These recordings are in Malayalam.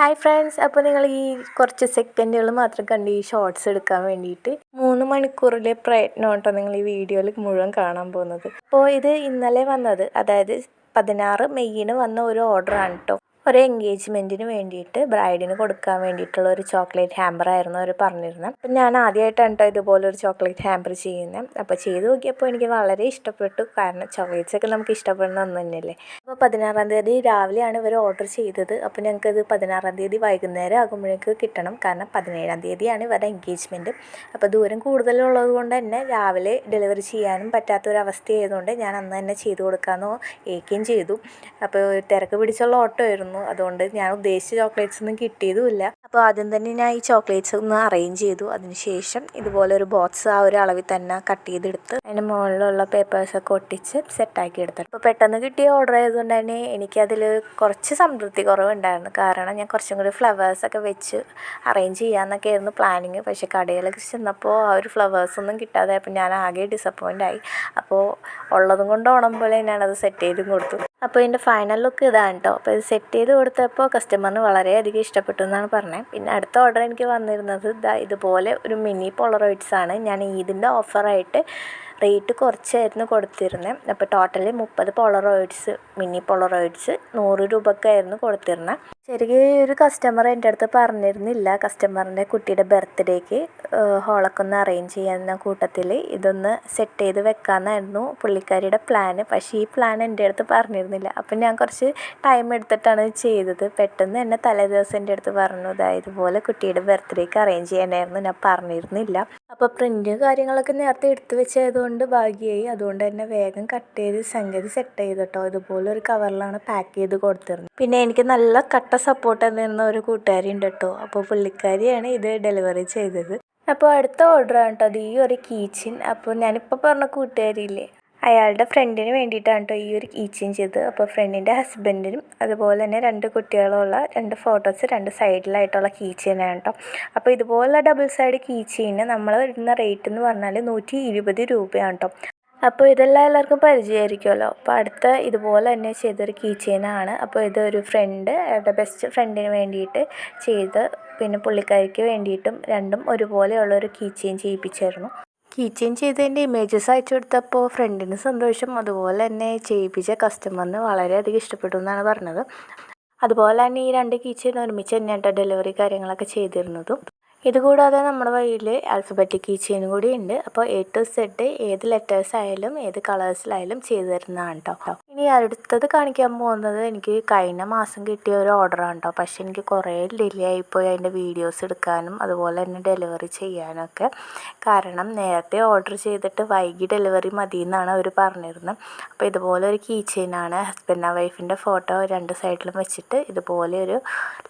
ഹായ് ഫ്രണ്ട്സ്, അപ്പോൾ നിങ്ങൾ ഈ കുറച്ച് സെക്കൻഡുകൾ മാത്രം കണ്ട് ഈ ഷോർട്സ് എടുക്കാൻ വേണ്ടിയിട്ട് 3 മണിക്കൂറിലെ പ്രയത്നം കേട്ടോ നിങ്ങൾ ഈ വീഡിയോയിൽ മുഴുവൻ കാണാൻ പോകുന്നത്. അപ്പോൾ ഇത് ഇന്നലെ വന്നത്, അതായത് 16 മെയ്യിന് വന്ന ഒരു ഓർഡറാണ് കേട്ടോ. ഒരു എൻഗേജ്മെൻറ്റിന് വേണ്ടിയിട്ട് ബ്രൈഡിന് കൊടുക്കാൻ വേണ്ടിയിട്ടുള്ള ഒരു ചോക്ലേറ്റ് ഹാമ്പർ ആയിരുന്നു അവർ പറഞ്ഞിരുന്നത്. അപ്പം ഞാൻ ആദ്യമായിട്ടാണ് കേട്ടോ ഇതുപോലൊരു ചോക്ലേറ്റ് ഹാമ്പർ ചെയ്യുന്നത്. അപ്പോൾ ചെയ്ത് നോക്കിയപ്പോൾ എനിക്ക് വളരെ ഇഷ്ടപ്പെട്ടു. കാരണം ചോക്ലേറ്റ്സൊക്കെ നമുക്ക് ഇഷ്ടപ്പെടുന്ന ഒന്ന് തന്നെയല്ലേ. അപ്പോൾ 16-ാം തീയതി രാവിലെയാണ് ഇവർ ഓർഡർ ചെയ്തത്. അപ്പോൾ ഞങ്ങൾക്കത് 16-ാം തീയതി വൈകുന്നേരം ആകുമ്പോഴേക്ക് കിട്ടണം. കാരണം 17-ാം തീയതിയാണ് ഇവരുടെ എൻഗേജ്മെൻറ്റ്. അപ്പോൾ ദൂരം കൂടുതലുള്ളത് കൊണ്ട് തന്നെ രാവിലെ ഡെലിവറി ചെയ്യാനും പറ്റാത്തൊരവസ്ഥ ആയതുകൊണ്ട് ഞാൻ അന്ന് തന്നെ ചെയ്ത് കൊടുക്കാമെന്ന് ഏൽക്കുകയും ചെയ്തു. അപ്പോൾ തിരക്ക് പിടിച്ചുള്ള ഓട്ടോ ആയിരുന്നു. അതുകൊണ്ട് ഞാൻ ഉദ്ദേശിച്ച ചോക്ലേറ്റ്സ് ഒന്നും കിട്ടിയതുമില്ല. അപ്പോൾ ആദ്യം തന്നെ ഞാൻ ഈ ചോക്ലേറ്റ്സ് ഒന്ന് അറേഞ്ച് ചെയ്തു. അതിനുശേഷം ഇതുപോലെ ഒരു ബോക്സ് ആ ഒരു അളവിൽ തന്നെ കട്ട് ചെയ്തെടുത്ത് അതിൻ്റെ മുകളിലുള്ള പേപ്പേഴ്സൊക്കെ ഒട്ടിച്ച് സെറ്റാക്കി എടുത്തു. അപ്പോൾ പെട്ടെന്ന് കിട്ടിയ ഓർഡർ ആയതുകൊണ്ട് തന്നെ എനിക്കതിൽ കുറച്ച് സംതൃപ്തി കുറവുണ്ടായിരുന്നു. കാരണം ഞാൻ കുറച്ചും കൂടി ഫ്ലവേഴ്സൊക്കെ വെച്ച് അറേഞ്ച് ചെയ്യാമെന്നൊക്കെ ആയിരുന്നു പ്ലാനിങ്. പക്ഷേ കടയിലൊക്കെ ചെന്നപ്പോൾ ആ ഒരു ഫ്ലവേഴ്സൊന്നും കിട്ടാതായപ്പോൾ ഞാൻ ആകെ ഡിസപ്പോയിൻ്റ് ആയി. അപ്പോൾ ഉള്ളതും കൊണ്ട് ഓണം പോലെ ഞാനത് സെറ്റ് ചെയ്തും കൊടുത്തു. അപ്പോൾ ഇതിൻ്റെ ഫൈനൽ ലുക്ക് ഇതാണ് കേട്ടോ. അപ്പോൾ ഇത് സെറ്റ് ചെയ്ത് കൊടുത്തപ്പോൾ കസ്റ്റമറിന് വളരെയധികം ഇഷ്ടപ്പെട്ടു എന്നാണ് പറഞ്ഞത്. പിന്നെ അടുത്ത ഓർഡർ എനിക്ക് വന്നിരുന്നത് ഇതുപോലെ ഒരു മിനി പോളറോയിഡ്സ് ആണ്. ഞാൻ ഈദിൻ്റെ ഓഫറായിട്ട് റേറ്റ് കുറച്ചായിരുന്നു കൊടുത്തിരുന്നത്. അപ്പോൾ ടോട്ടലി 30 പോളറോയിഡ്സ്, മിനി പോളറോയിഡ്സ് 100 രൂപക്കായിരുന്നു കൊടുത്തിരുന്നത്. ചെറിയൊരു കസ്റ്റമർ എൻ്റെ അടുത്ത് പറഞ്ഞിരുന്നില്ല കസ്റ്റമറിൻ്റെ കുട്ടിയുടെ ബർത്ത്ഡേക്ക് ഹോളൊക്കെ ഒന്ന് അറേഞ്ച് ചെയ്യുന്ന കൂട്ടത്തിൽ ഇതൊന്ന് സെറ്റ് ചെയ്ത് വെക്കാമെന്നായിരുന്നു പുള്ളിക്കാരിയുടെ പ്ലാന്. പക്ഷേ ഈ പ്ലാൻ എൻ്റെ അടുത്ത് പറഞ്ഞിരുന്നില്ല. അപ്പം ഞാൻ കുറച്ച് ടൈം എടുത്തിട്ടാണ് ചെയ്തത്. പെട്ടെന്ന് തന്നെ തലേ ദിവസം എൻ്റെ അടുത്ത് പറഞ്ഞു, ഇതുപോലെ കുട്ടിയുടെ ബർത്ത്ഡേക്ക് അറേഞ്ച് ചെയ്യാനായിരുന്നു, ഞാൻ പറഞ്ഞിരുന്നില്ല. അപ്പോൾ പ്രിൻ്റ് കാര്യങ്ങളൊക്കെ നേരത്തെ എടുത്ത് വെച്ചതുകൊണ്ട് ഭാഗ്യമായി. അതുകൊണ്ട് തന്നെ വേഗം കട്ട് ചെയ്ത് സംഗതി സെറ്റ് ചെയ്ത് കേട്ടോ. ഇതുപോലെ ഒരു കവറിലാണ് പാക്ക് ചെയ്ത് കൊടുത്തിരുന്നത്. പിന്നെ എനിക്ക് നല്ല കട്ട സപ്പോർട്ട് തന്നിരുന്ന ഒരു കൂട്ടുകാരി ഉണ്ട് കേട്ടോ. അപ്പോൾ പുള്ളിക്കാരിയാണ് ഇത് ഡെലിവറി ചെയ്തത്. അപ്പോൾ അടുത്ത ഓർഡറാണ് കേട്ടോ ഈ ഒരു കീച്ചിൻ. അപ്പോൾ ഞാനിപ്പോൾ പറഞ്ഞ കൂട്ടുകാരിയില്ലേ, അയാളുടെ ഫ്രണ്ടിന് വേണ്ടിയിട്ടാണ് കേട്ടോ ഈ ഒരു കീച്ചിൻ ചെയ്തത്. അപ്പോൾ ഫ്രണ്ടിൻ്റെ ഹസ്ബൻഡിനും അതുപോലെ തന്നെ 2 കുട്ടികളുള്ള 2 ഫോട്ടോസ് 2 സൈഡിലായിട്ടുള്ള കീച്ചെയിനാണ് കേട്ടോ. അപ്പോൾ ഇതുപോലുള്ള ഡബിൾ സൈഡ് കീച്ചെയിന് നമ്മൾ ഇടുന്ന റേറ്റ് എന്ന് പറഞ്ഞാൽ 120 രൂപയാണ് കേട്ടോ. അപ്പോൾ ഇതെല്ലാം എല്ലാവർക്കും പരിചയമായിരിക്കുമല്ലോ. അപ്പോൾ അടുത്ത ഇതുപോലെ തന്നെ ചെയ്തൊരു കീച്ചെയിനാണ്. അപ്പോൾ ഇതൊരു അവരുടെ ബെസ്റ്റ് ഫ്രണ്ടിന് വേണ്ടിയിട്ട് ചെയ്ത്, പിന്നെ പുള്ളിക്കാരിക്ക് വേണ്ടിയിട്ടും രണ്ടും ഒരുപോലെയുള്ളൊരു കീച്ചെയിൻ ചെയ്യിപ്പിച്ചായിരുന്നു. കീച്ചെയിൻ ചെയ്തതിൻ്റെ ഇമേജസ് അയച്ചു കൊടുത്തപ്പോൾ ഫ്രണ്ടിന് സന്തോഷം, അതുപോലെ തന്നെ ചെയ്യിപ്പിച്ച കസ്റ്റമറിന് വളരെയധികം ഇഷ്ടപ്പെട്ടു എന്നാണ് പറഞ്ഞത്. അതുപോലെ തന്നെ ഈ 2 കീച്ചെയിൻ ഒരുമിച്ച് തന്നെയാണ് ഡെലിവറി കാര്യങ്ങളൊക്കെ ചെയ്തിരുന്നതും. ഇതുകൂടാതെ നമ്മുടെ കയ്യിൽ ആൽഫബറ്റിക് കീച്ചെയിനും കൂടി ഉണ്ട്. അപ്പോൾ A to Z ഏത് ലെറ്റേഴ്സ് ആയാലും ഏത് കളേഴ്സിലായാലും ചെയ്തു തരുന്നതാണ് കേട്ടോ. ഇനി അടുത്തത് കാണിക്കാൻ പോകുന്നത് എനിക്ക് കഴിഞ്ഞ മാസം കിട്ടിയ ഒരു ഓർഡറാണ് കേട്ടോ. പക്ഷേ എനിക്ക് കുറേ ഡിലേ ആയിപ്പോയി അതിൻ്റെ വീഡിയോസ് എടുക്കാനും അതുപോലെ തന്നെ ഡെലിവറി ചെയ്യാനൊക്കെ. കാരണം നേരത്തെ ഓർഡർ ചെയ്തിട്ട് വൈകി ഡെലിവറി മതി എന്നാണ് അവർ പറഞ്ഞിരുന്നത്. അപ്പോൾ ഇതുപോലെ ഒരു കീച്ചെയിനാണ്. ഹസ്ബൻഡ് ആൻഡ് വൈഫിൻ്റെ ഫോട്ടോ 2 സൈഡിലും വെച്ചിട്ട് ഇതുപോലെ ഒരു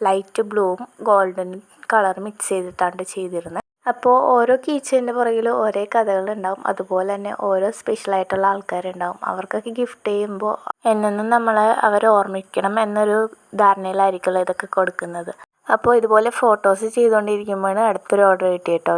ലൈറ്റ് ബ്ലൂവും ഗോൾഡൻ കളർ മിക്സ് ചെയ്തിട്ടാണ് ചെയ്തിരുന്നത്. അപ്പോൾ ഓരോ കീച്ചെയിൻ്റെ പുറകിൽ ഓരോ കഥകളുണ്ടാവും. അതുപോലെ തന്നെ ഓരോ സ്പെഷ്യലായിട്ടുള്ള ആൾക്കാരുണ്ടാവും. അവർക്കൊക്കെ ഗിഫ്റ്റ് ചെയ്യുമ്പോൾ എന്നെന്നും അവരെ ഓർമ്മിക്കണം എന്നൊരു ധാരണയിലായിരിക്കുമല്ലോ ഇതൊക്കെ കൊടുക്കുന്നത്. അപ്പോൾ ഇതുപോലെ ഫോട്ടോസ് ചെയ്തുകൊണ്ടിരിക്കുമ്പോഴാണ് അടുത്തൊരു ഓർഡർ കിട്ടിയത് കേട്ടോ.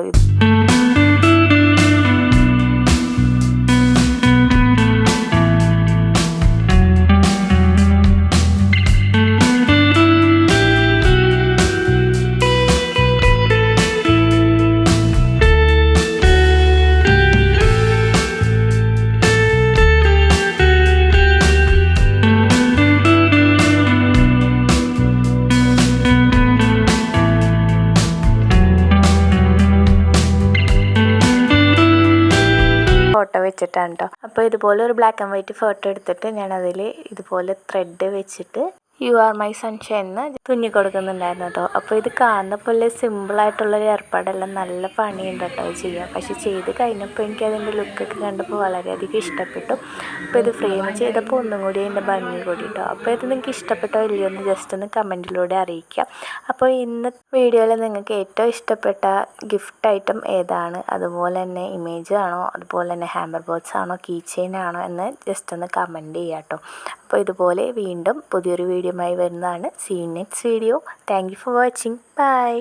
ഫോട്ടോ വെച്ചിട്ടാണ് കേട്ടോ. അപ്പോൾ ഇതുപോലെ ഒരു ബ്ലാക്ക് ആൻഡ് വൈറ്റ് ഫോട്ടോ എടുത്തിട്ട് ഞാൻ അതിൽ ഇതുപോലെ ത്രെഡ് വെച്ചിട്ട് യു ആർ മൈ സൺഷൈൻ എന്ന് തുന്നി കൊടുക്കുന്നുണ്ടായിരുന്നു കേട്ടോ. അപ്പോൾ ഇത് കാണുന്നപ്പോൾ സിമ്പിളായിട്ടുള്ളൊരു ഏർപ്പാടെല്ലാം നല്ല പണിയുണ്ട് കേട്ടോ ചെയ്യാം. പക്ഷേ ചെയ്ത് കഴിഞ്ഞപ്പോൾ എനിക്ക് അതിൻ്റെ ലുക്കൊക്കെ കണ്ടപ്പോൾ വളരെയധികം ഇഷ്ടപ്പെട്ടു. അപ്പോൾ ഇത് ഫ്രെയിം ചെയ്തപ്പോൾ ഒന്നും കൂടി അതിൻ്റെ ഭംഗി കൂടി കേട്ടോ. അപ്പോൾ ഇത് നിങ്ങൾക്ക് ഇഷ്ടപ്പെട്ടോ ഇല്ലയോ എന്ന് ജസ്റ്റ് ഒന്ന് കമൻറ്റിലൂടെ അറിയിക്കാം. അപ്പോൾ ഇന്ന് വീഡിയോയിൽ നിങ്ങൾക്ക് ഏറ്റവും ഇഷ്ടപ്പെട്ട ഗിഫ്റ്റ് ഐറ്റം ഏതാണ്, അതുപോലെ തന്നെ ഇമേജ് ആണോ, അതുപോലെ തന്നെ ഹാമ്പർ ബോക്സ് ആണോ, കീ ചെയിൻ ആണോ എന്ന് ജസ്റ്റ് ഒന്ന് കമൻറ്റ് ചെയ്യാം കേട്ടോ. അപ്പോൾ ഇതുപോലെ വീണ്ടും പുതിയൊരു വീഡിയോയുമായി വരുന്നതാണ്. See you next video. Thank you for watching. By.